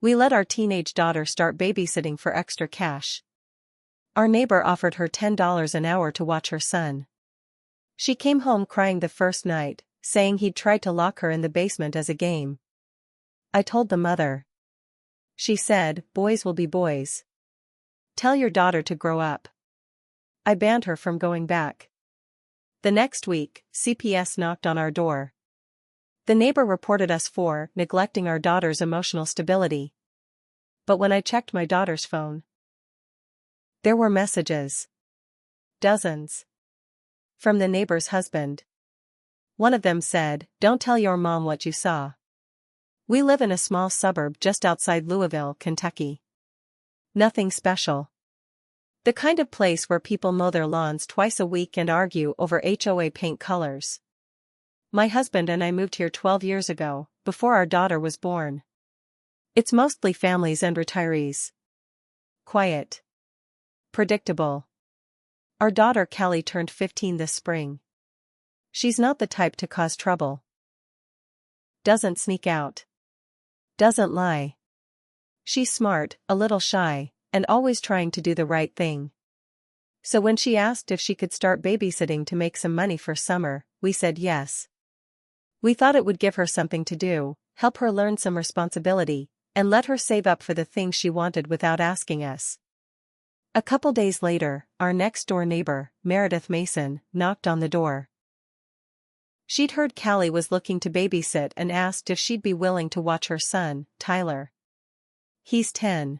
We let our teenage daughter start babysitting for extra cash. Our neighbor offered her $10 an hour to watch her son. She came home crying the first night, saying he'd tried to lock her in the basement as a game. I told the mother. She said, "Boys will be boys. Tell your daughter to grow up." I banned her from going back. The next week, CPS knocked on our door. The neighbor reported us for neglecting our daughter's emotional stability. But when I checked my daughter's phone, there were messages. Dozens. From the neighbor's husband. One of them said, "Don't tell your mom what you saw. We live in a small suburb just outside Louisville, Kentucky. Nothing special. The kind of place where people mow their lawns twice a week and argue over HOA paint colors. My husband and I moved here 12 years ago, before our daughter was born. It's mostly families and retirees. Quiet. Predictable. Our daughter Callie turned 15 this spring. She's not the type to cause trouble. Doesn't sneak out. Doesn't lie. She's smart, a little shy, and always trying to do the right thing. So when she asked if she could start babysitting to make some money for summer, we said yes. We thought it would give her something to do, help her learn some responsibility, and let her save up for the things she wanted without asking us. A couple days later, our next-door neighbor, Meredith Mason, knocked on the door. She'd heard Callie was looking to babysit and asked if she'd be willing to watch her son, Tyler. He's 10.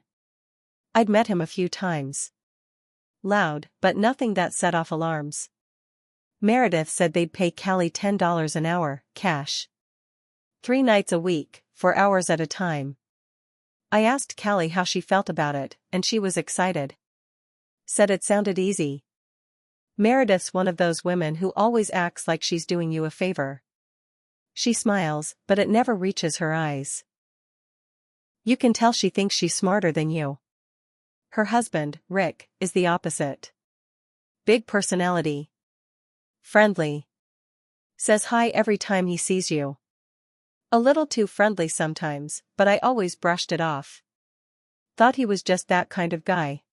I'd met him a few times. Loud, but nothing that set off alarms. Meredith said they'd pay Callie $10 an hour, cash. 3 nights a week, 4 hours at a time. I asked Callie how she felt about it, and she was excited. Said it sounded easy. Meredith's one of those women who always acts like she's doing you a favor. She smiles, but it never reaches her eyes. You can tell she thinks she's smarter than you. Her husband, Rick, is the opposite. Big personality. Friendly. Says hi every time he sees you. A little too friendly sometimes, but I always brushed it off. Thought he was just that kind of guy.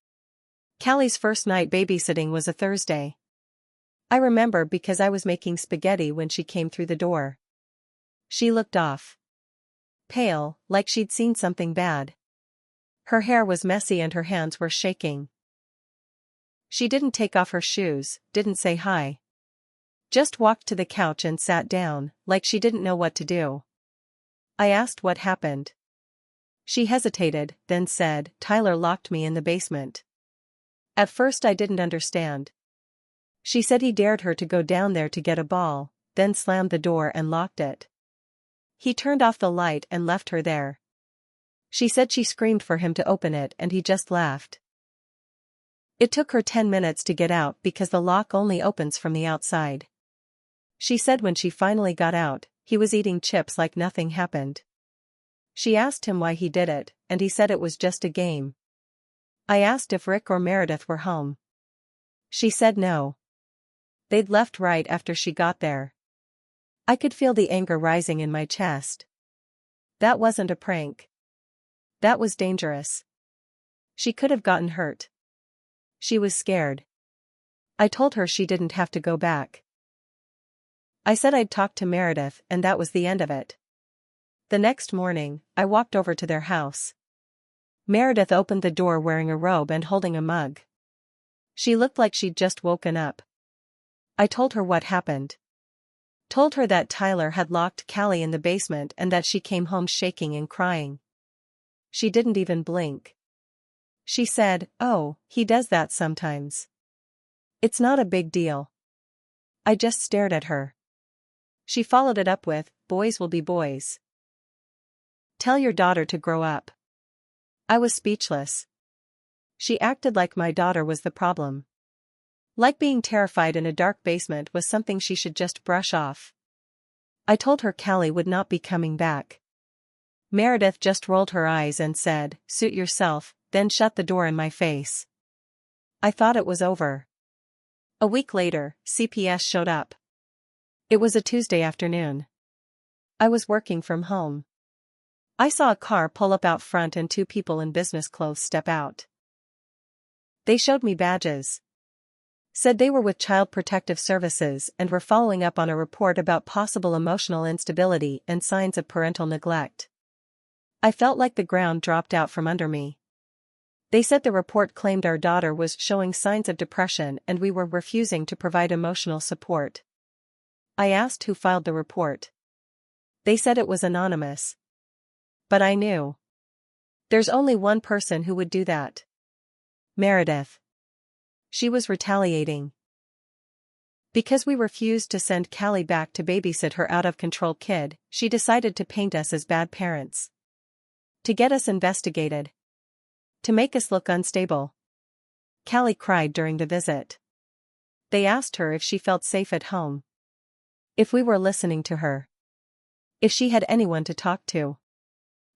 Callie's first night babysitting was a Thursday. I remember because I was making spaghetti when she came through the door. She looked off. Pale, like she'd seen something bad. Her hair was messy and her hands were shaking. She didn't take off her shoes, didn't say hi. Just walked to the couch and sat down, like she didn't know what to do. I asked what happened. She hesitated, then said, "Tyler locked me in the basement." At first I didn't understand. She said he dared her to go down there to get a ball, then slammed the door and locked it. He turned off the light and left her there. She said she screamed for him to open it and he just laughed. It took her 10 minutes to get out because the lock only opens from the outside. She said when she finally got out, he was eating chips like nothing happened. She asked him why he did it, and he said it was just a game. I asked if Rick or Meredith were home. She said no. They'd left right after she got there. I could feel the anger rising in my chest. That wasn't a prank. That was dangerous. She could have gotten hurt. She was scared. I told her she didn't have to go back. I said I'd talk to Meredith and that was the end of it. The next morning, I walked over to their house. Meredith opened the door wearing a robe and holding a mug. She looked like she'd just woken up. I told her what happened. Told her that Tyler had locked Callie in the basement and that she came home shaking and crying. She didn't even blink. She said, "Oh, he does that sometimes. It's not a big deal." I just stared at her. She followed it up with, "Boys will be boys. Tell your daughter to grow up." I was speechless. She acted like my daughter was the problem. Like being terrified in a dark basement was something she should just brush off. I told her Callie would not be coming back. Meredith just rolled her eyes and said, "Suit yourself," then shut the door in my face. I thought it was over. A week later, CPS showed up. It was a Tuesday afternoon. I was working from home. I saw a car pull up out front and two people in business clothes step out. They showed me badges. Said they were with Child Protective Services and were following up on a report about possible emotional instability and signs of parental neglect. I felt like the ground dropped out from under me. They said the report claimed our daughter was showing signs of depression and we were refusing to provide emotional support. I asked who filed the report. They said it was anonymous. But I knew. There's only one person who would do that. Meredith. She was retaliating. Because we refused to send Callie back to babysit her out-of-control kid, she decided to paint us as bad parents. To get us investigated. To make us look unstable. Callie cried during the visit. They asked her if she felt safe at home. If we were listening to her. If she had anyone to talk to.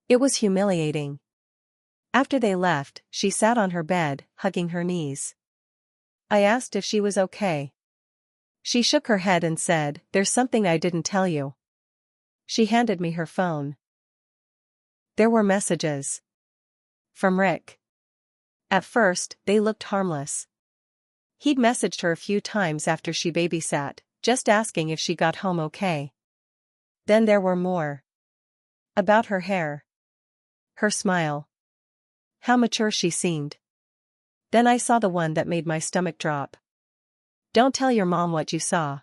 It was humiliating. After they left, she sat on her bed, hugging her knees. I asked if she was okay. She shook her head and said, "There's something I didn't tell you." She handed me her phone. There were messages. From Rick. At first, they looked harmless. He'd messaged her a few times after she babysat, just asking if she got home okay. Then there were more. About her hair. Her smile. How mature she seemed. Then I saw the one that made my stomach drop. Don't tell your mom what you saw.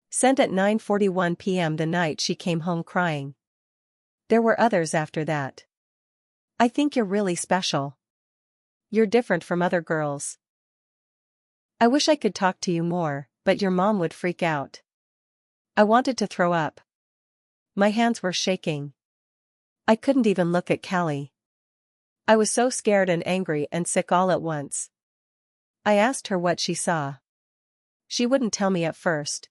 Sent at 9:41 p.m. the night she came home crying. There were others after that. I think you're really special. You're different from other girls. I wish I could talk to you more, but your mom would freak out. I wanted to throw up. My hands were shaking. I couldn't even look at Callie. I was so scared and angry and sick all at once. I asked her what she saw. She wouldn't tell me at first.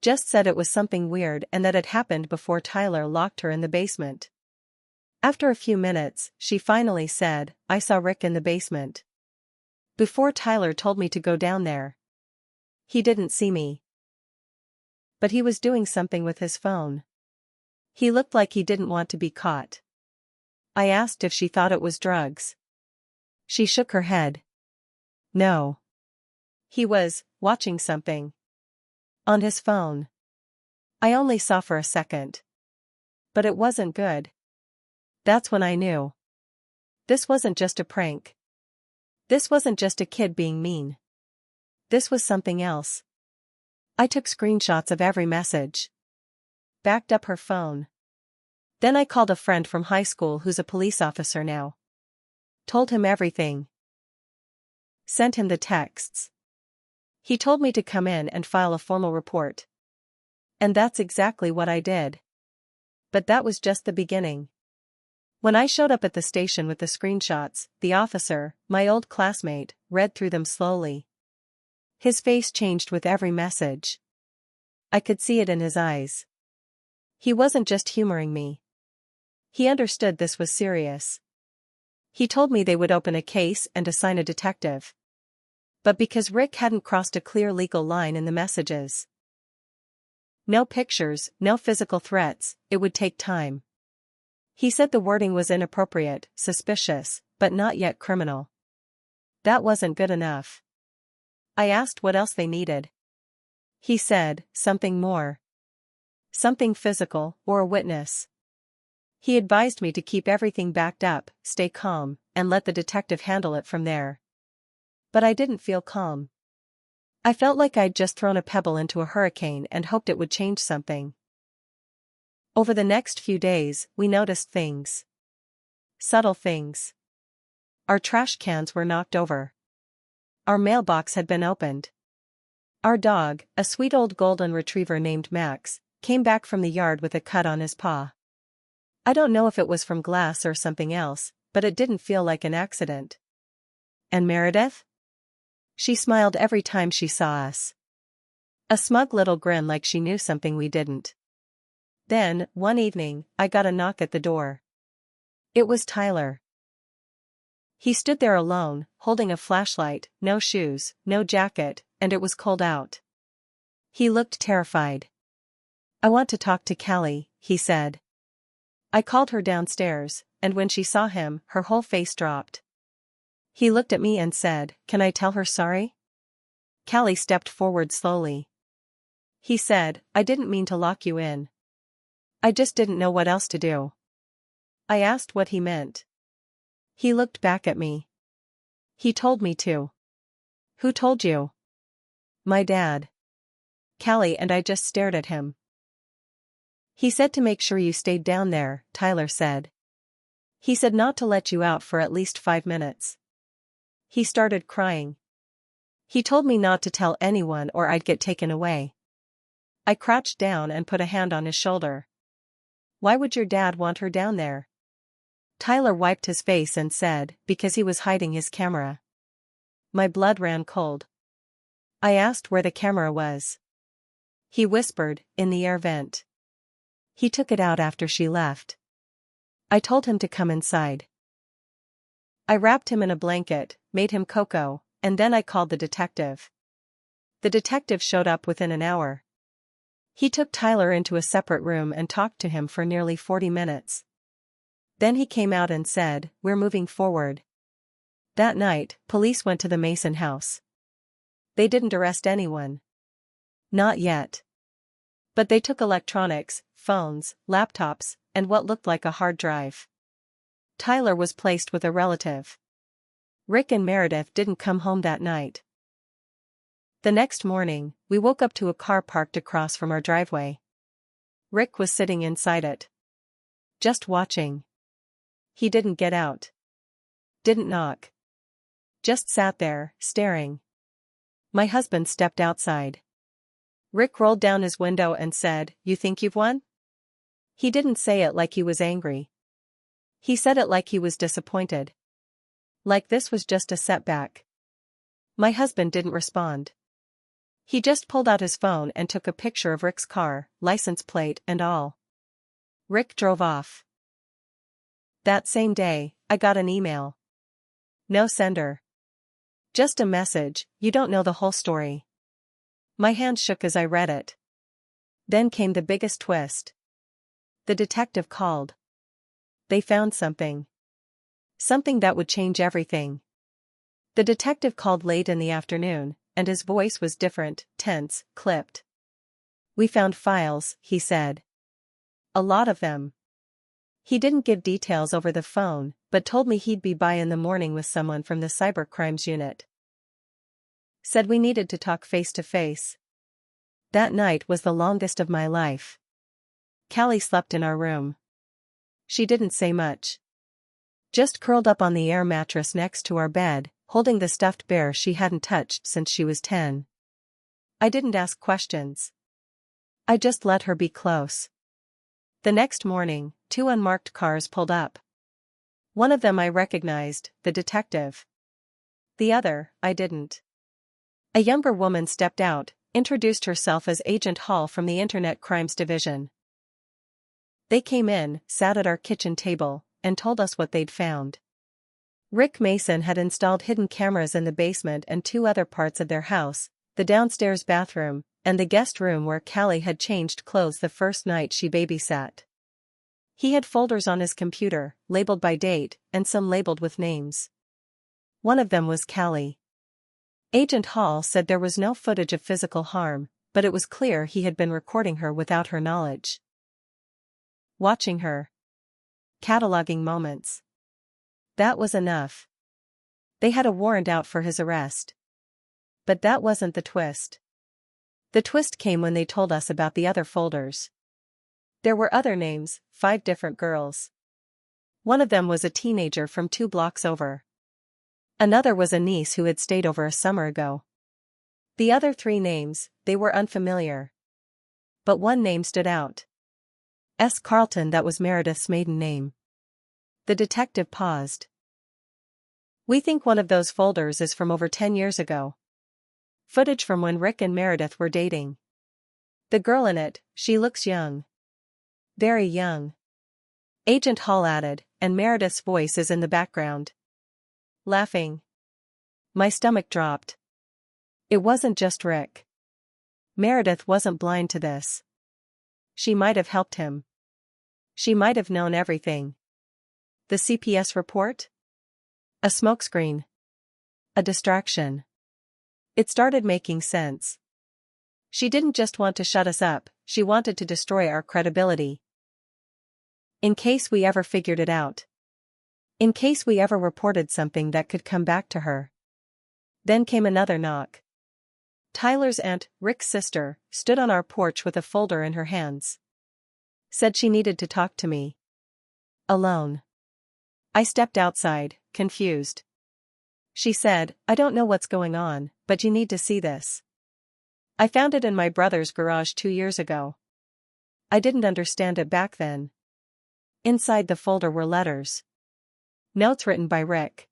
Just said it was something weird and that it happened before Tyler locked her in the basement. After a few minutes, she finally said, "I saw Rick in the basement. Before Tyler told me to go down there. He didn't see me. But he was doing something with his phone. He looked like he didn't want to be caught." I asked if she thought it was drugs. She shook her head. No. He was watching something. On his phone. I only saw for a second. But it wasn't good. That's when I knew. This wasn't just a prank. This wasn't just a kid being mean. This was something else. I took screenshots of every message. Backed up her phone. Then I called a friend from high school who's a police officer now. Told him everything. Sent him the texts. He told me to come in and file a formal report. And that's exactly what I did. But that was just the beginning. When I showed up at the station with the screenshots, the officer, my old classmate, read through them slowly. His face changed with every message. I could see it in his eyes. He wasn't just humoring me. He understood this was serious. He told me they would open a case and assign a detective. But because Rick hadn't crossed a clear legal line in the messages. No pictures, no physical threats, it would take time. He said the wording was inappropriate, suspicious, but not yet criminal. That wasn't good enough. I asked what else they needed. He said, something more. Something physical, or a witness. He advised me to keep everything backed up, stay calm, and let the detective handle it from there. But I didn't feel calm. I felt like I'd just thrown a pebble into a hurricane and hoped it would change something. Over the next few days, we noticed things. Subtle things. Our trash cans were knocked over. Our mailbox had been opened. Our dog, a sweet old golden retriever named Max, came back from the yard with a cut on his paw. I don't know if it was from glass or something else, but it didn't feel like an accident. And Meredith? She smiled every time she saw us. A smug little grin like she knew something we didn't. Then, one evening, I got a knock at the door. It was Tyler. He stood there alone, holding a flashlight, no shoes, no jacket, and it was cold out. He looked terrified. "I want to talk to Callie," he said. I called her downstairs, and when she saw him, her whole face dropped. He looked at me and said, "Can I tell her sorry?" Callie stepped forward slowly. He said, "I didn't mean to lock you in. I just didn't know what else to do." I asked what he meant. He looked back at me. "He told me to." "Who told you?" "My dad." Callie and I just stared at him. "He said to make sure you stayed down there," Tyler said. "He said not to let you out for at least 5 minutes. He started crying. He told me not to tell anyone or I'd get taken away." I crouched down and put a hand on his shoulder. "Why would your dad want her down there?" Tyler wiped his face and said, "Because he was hiding his camera." My blood ran cold. I asked where the camera was. He whispered, "In the air vent. He took it out after she left." I told him to come inside. I wrapped him in a blanket, made him cocoa, and then I called the detective. The detective showed up within an hour. He took Tyler into a separate room and talked to him for nearly 40 minutes. Then he came out and said, "We're moving forward." That night, police went to the Mason house. They didn't arrest anyone. Not yet. But they took electronics, phones, laptops, and what looked like a hard drive. Tyler was placed with a relative. Rick and Meredith didn't come home that night. The next morning, we woke up to a car parked across from our driveway. Rick was sitting inside it. Just watching. He didn't get out. Didn't knock. Just sat there, staring. My husband stepped outside. Rick rolled down his window and said, "You think you've won?" He didn't say it like he was angry. He said it like he was disappointed. Like this was just a setback. My husband didn't respond. He just pulled out his phone and took a picture of Rick's car, license plate and all. Rick drove off. That same day, I got an email. No sender. Just a message, "You don't know the whole story." My hand shook as I read it. Then came the biggest twist. The detective called. They found something. Something that would change everything. The detective called late in the afternoon, and his voice was different, tense, clipped. "We found files," he said. "A lot of them." He didn't give details over the phone, but told me he'd be by in the morning with someone from the cybercrimes unit. Said we needed to talk face to face. That night was the longest of my life. Callie slept in our room. She didn't say much. Just curled up on the air mattress next to our bed, holding the stuffed bear she hadn't touched since she was 10. I didn't ask questions. I just let her be close. The next morning, 2 unmarked cars pulled up. One of them I recognized, the detective. The other, I didn't. A younger woman stepped out, introduced herself as Agent Hall from the Internet Crimes Division. They came in, sat at our kitchen table, and told us what they'd found. Rick Mason had installed hidden cameras in the basement and 2 other parts of their house, the downstairs bathroom, and the guest room where Callie had changed clothes the first night she babysat. He had folders on his computer, labeled by date, and some labeled with names. One of them was Callie. Agent Hall said there was no footage of physical harm, but it was clear he had been recording her without her knowledge. Watching her. Cataloging moments. That was enough. They had a warrant out for his arrest. But that wasn't the twist. The twist came when they told us about the other folders. There were other names, 5 different girls. One of them was a teenager from 2 blocks over. Another was a niece who had stayed over a summer ago. The other 3 names, they were unfamiliar. But one name stood out. S. Carlton, that was Meredith's maiden name. The detective paused. "We think one of those folders is from over 10 years ago. Footage from when Rick and Meredith were dating. The girl in it, she looks young. Very young." Agent Hall added, "And Meredith's voice is in the background." Laughing. My stomach dropped. It wasn't just Rick. Meredith wasn't blind to this. She might have helped him. She might have known everything. The CPS report? A smokescreen. A distraction. It started making sense. She didn't just want to shut us up, she wanted to destroy our credibility. In case we ever figured it out. In case we ever reported something that could come back to her. Then came another knock. Tyler's aunt, Rick's sister, stood on our porch with a folder in her hands. Said she needed to talk to me. Alone. I stepped outside, confused. She said, I don't know what's going on, but you need to see this. I found it in my brother's garage 2 years ago. I didn't understand it back then. Inside the folder were letters. Notes written by Rick.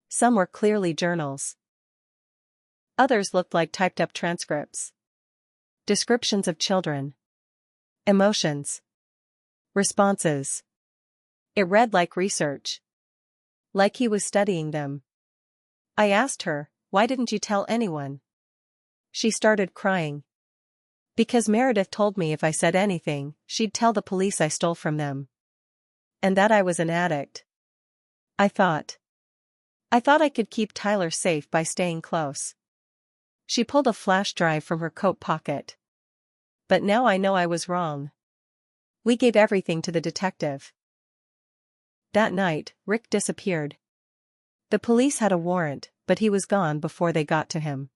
Some were clearly journals. Others looked like typed-up transcripts. Descriptions of children. Emotions. Responses. It read like research. Like he was studying them. I asked her, why didn't you tell anyone? She started crying. Because Meredith told me if I said anything, she'd tell the police I stole from them. And that I was an addict. I thought I could keep Tyler safe by staying close. She pulled a flash drive from her coat pocket. But now I know I was wrong. We gave everything to the detective. That night, Rick disappeared. The police had a warrant, but he was gone before they got to him.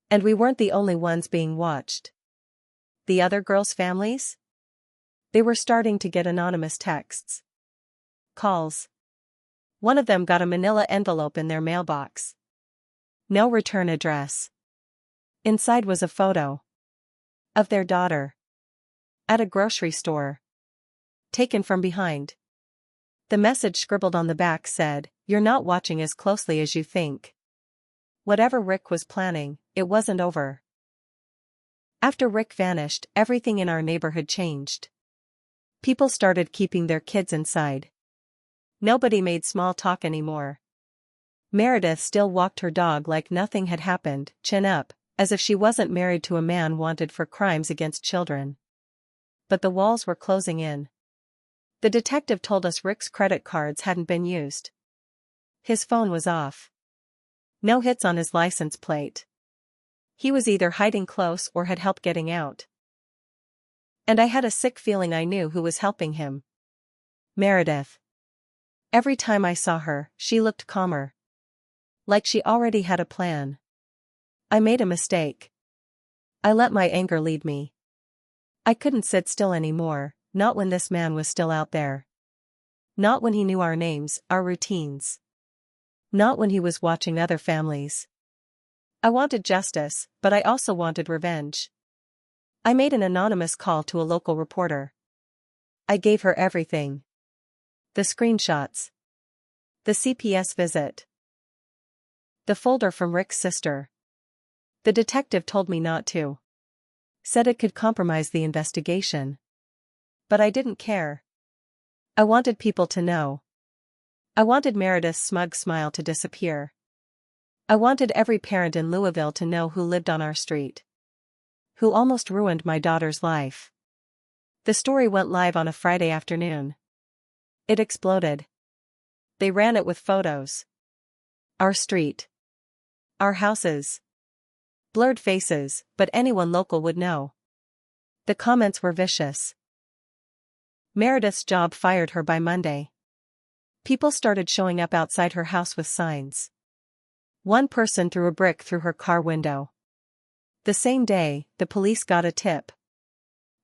And we weren't the only ones being watched. The other girls' families? They were starting to get anonymous texts. Calls. One of them got a manila envelope in their mailbox. No return address. Inside was a photo. Of their daughter. At a grocery store. Taken from behind. The message scribbled on the back said, "You're not watching as closely as you think." Whatever Rick was planning, it wasn't over. After Rick vanished, everything in our neighborhood changed. People started keeping their kids inside. Nobody made small talk anymore. Meredith still walked her dog like nothing had happened, chin up, as if she wasn't married to a man wanted for crimes against children. But the walls were closing in. The detective told us Rick's credit cards hadn't been used. His phone was off. No hits on his license plate. He was either hiding close or had help getting out. And I had a sick feeling I knew who was helping him. Meredith. Every time I saw her, she looked calmer. Like she already had a plan. I made a mistake. I let my anger lead me. I couldn't sit still anymore, not when this man was still out there. Not when he knew our names, our routines. Not when he was watching other families. I wanted justice, but I also wanted revenge. I made an anonymous call to a local reporter. I gave her everything. The screenshots. The CPS visit. The folder from Rick's sister. The detective told me not to. Said it could compromise the investigation. But I didn't care. I wanted people to know. I wanted Meredith's smug smile to disappear. I wanted every parent in Louisville to know who lived on our street. Who almost ruined my daughter's life. The story went live on a Friday afternoon. It exploded. They ran it with photos. Our street. Our houses. Blurred faces, but anyone local would know. The comments were vicious. Meredith's job fired her by Monday. People started showing up outside her house with signs. One person threw a brick through her car window. The same day, the police got a tip.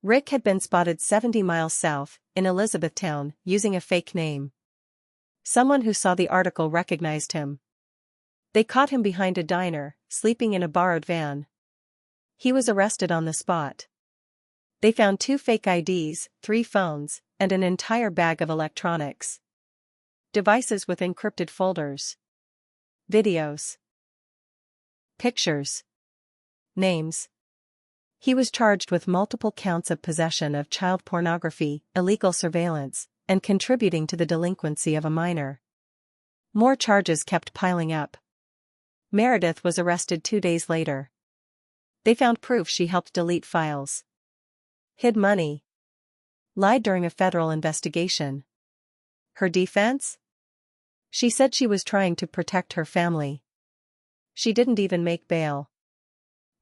Rick had been spotted 70 miles south, in Elizabethtown, using a fake name. Someone who saw the article recognized him. They caught him behind a diner, sleeping in a borrowed van. He was arrested on the spot. They found 2 fake IDs, 3 phones, and an entire bag of electronics. Devices with encrypted folders. Videos. Pictures. Names. He was charged with multiple counts of possession of child pornography, illegal surveillance, and contributing to the delinquency of a minor. More charges kept piling up. Meredith was arrested 2 days later. They found proof she helped delete files. Hid money. Lied during a federal investigation. Her defense? She said she was trying to protect her family. She didn't even make bail.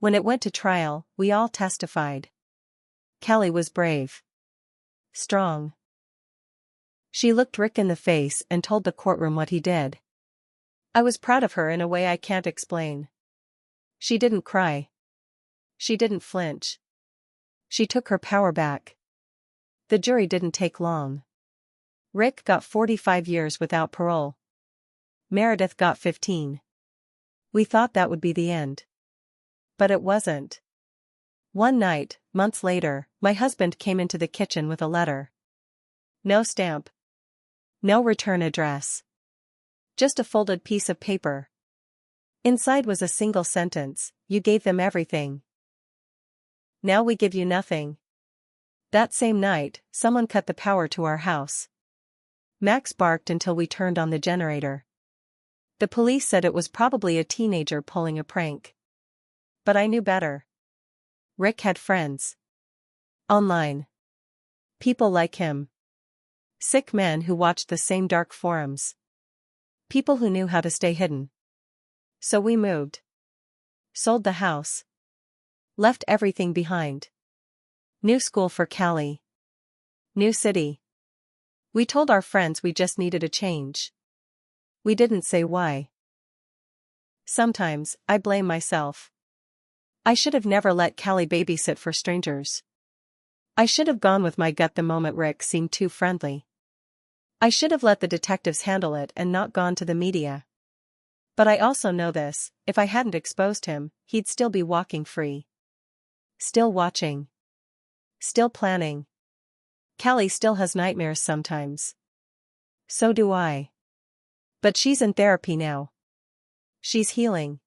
When it went to trial, we all testified. Callie was brave. Strong. She looked Rick in the face and told the courtroom what he did. I was proud of her in a way I can't explain. She didn't cry. She didn't flinch. She took her power back. The jury didn't take long. Rick got 45 years without parole. Meredith got 15. We thought that would be the end. But it wasn't. One night, months later, my husband came into the kitchen with a letter. No stamp. No return address. Just a folded piece of paper. Inside was a single sentence: "You gave them everything. Now we give you nothing." That same night, someone cut the power to our house. Max barked until we turned on the generator. The police said it was probably a teenager pulling a prank. But I knew better. Rick had friends. Online. People like him. Sick men who watched the same dark forums. People who knew how to stay hidden. So we moved. Sold the house. Left everything behind. New school for Callie. New city. We told our friends we just needed a change. We didn't say why. Sometimes, I blame myself. I should have never let Callie babysit for strangers. I should have gone with my gut the moment Rick seemed too friendly. I should have let the detectives handle it and not gone to the media. But I also know this: if I hadn't exposed him, he'd still be walking free. Still watching. Still planning. Callie still has nightmares sometimes. So do I. But she's in therapy now. She's healing.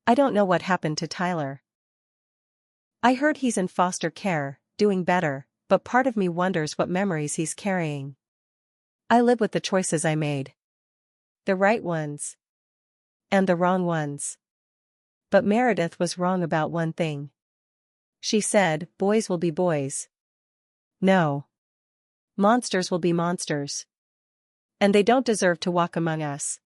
I don't know what happened to Tyler. I heard he's in foster care, doing better, but part of me wonders what memories he's carrying. I live with the choices I made. The right ones. And the wrong ones. But Meredith was wrong about one thing. She said, boys will be boys. No. Monsters will be monsters. And they don't deserve to walk among us.